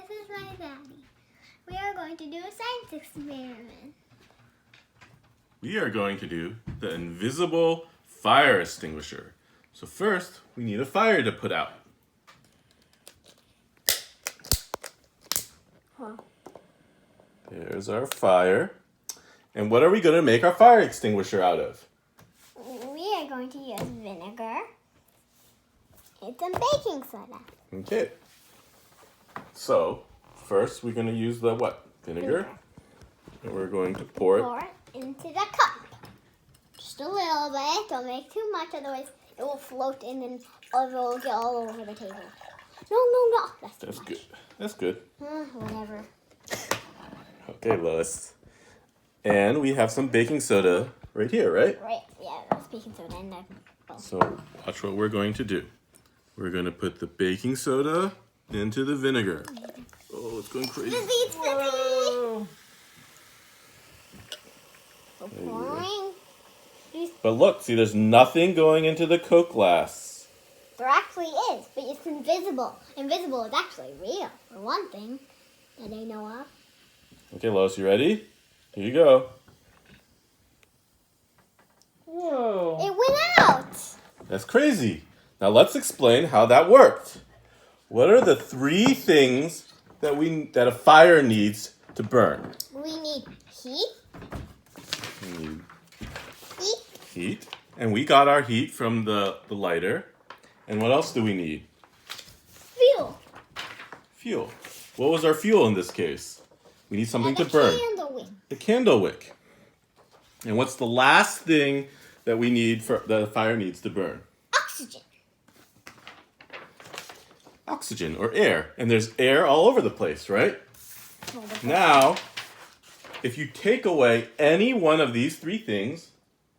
this is my daddy. We are going to do a science experiment. We are going to do the invisible fire extinguisher. So first, we need a fire to put out. Huh. There's our fire. And what are we going to make our fire extinguisher out of? We are going to use vinegar and some baking soda. Okay. So, first we're going to use the what? Vinegar. And we're going to pour it Into the cup. Just a little bit. Don't make too much, otherwise it will float in and it will get all over the table. No. That's good. That's good. Whatever. Okay, Lois. And we have some baking soda right here, right? Right, yeah, that's baking soda in there. So watch what we're going to do. We're going to put the baking soda into the vinegar. Oh, it's going crazy. Whoa. Pouring. But look, see, there's nothing going into the Coke glass. There actually is, but it's invisible. Invisible is actually real, for one thing, that I know of. Okay, Lois, you ready? Here you go. Whoa. It went out. That's crazy. Now let's explain how that worked. What are the three things that a fire needs to burn? We need heat. We need Heat. heat. And we got our heat from the lighter. And what else do we need? Fuel. Fuel. What was our fuel in this case? We need something to burn. Candle wick. The candle wick. And what's the last thing that we need that the fire needs to burn? Oxygen. Oxygen or air. And there's air all over the place, right? Now, if you take away any one of these three things,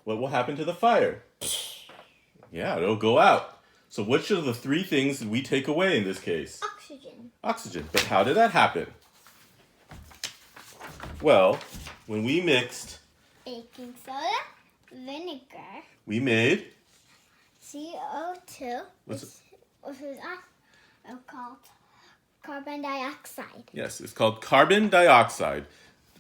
what will happen to the fire? Yeah, it'll go out. So which of the three things did we take away in this case? Oxygen. Oxygen. But how did that happen? Well, when we mixed, Baking soda, vinegar, we made CO2, What's which is called carbon dioxide. yes, it's called carbon dioxide.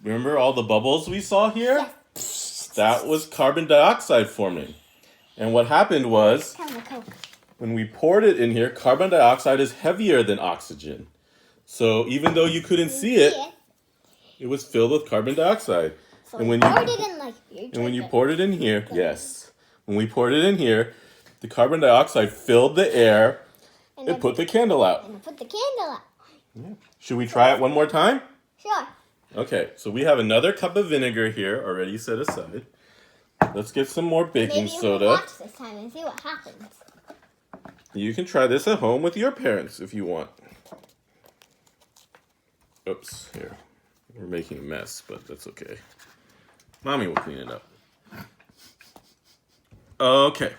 Remember all the bubbles we saw here? Yes. That was carbon dioxide forming. And what happened was, Kind of Coke. when we poured it in here, carbon dioxide is heavier than oxygen. So even though you couldn't see it, it was filled with carbon dioxide. So And we when you- poured it in like you And when you drink it. poured it in here, yes. When we poured it in here, the carbon dioxide filled the air and and put the candle out. and put the candle out. Should we try it one more time? Sure. Okay, so we have another cup of vinegar here already set aside. Let's get some more baking Maybe you can soda. watch this time and see what happens. You can try this at home with your parents if you want. Oops, here. We're making a mess, but that's okay. Mommy will clean it up. Okay.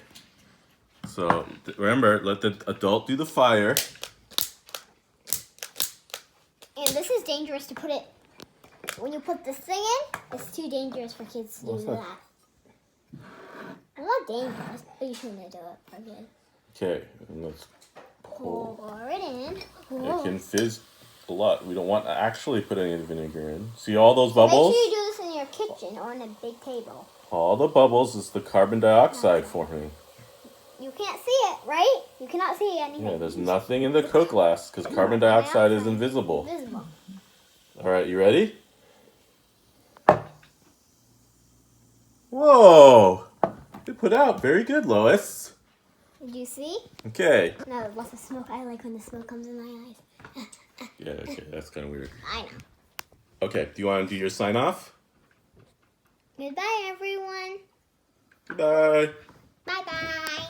So remember, let the adult do the fire. And this is dangerous to put it. When you put this thing in, it's too dangerous for kids to What's do that? that. Well, not dangerous, but you shouldn't do it for kids. Okay, and let's pour. Pour it in. It can fizz a lot. We don't want to actually put any vinegar in. See all those Make bubbles? sure you do this in your kitchen or on a big table. All the bubbles is the carbon dioxide forming. You can't see it, right? You cannot see anything. Yeah, there's nothing in the Coke glass because carbon dioxide is invisible. Invisible. All right, you ready? Whoa! Good put out. Very good, Lois. Did you see? Okay. No, there's lots of smoke. I like when the smoke comes in my eyes. Yeah, okay, that's kind of weird. I know. Okay, do you want to do your sign off? Goodbye, everyone. Goodbye. Bye-bye.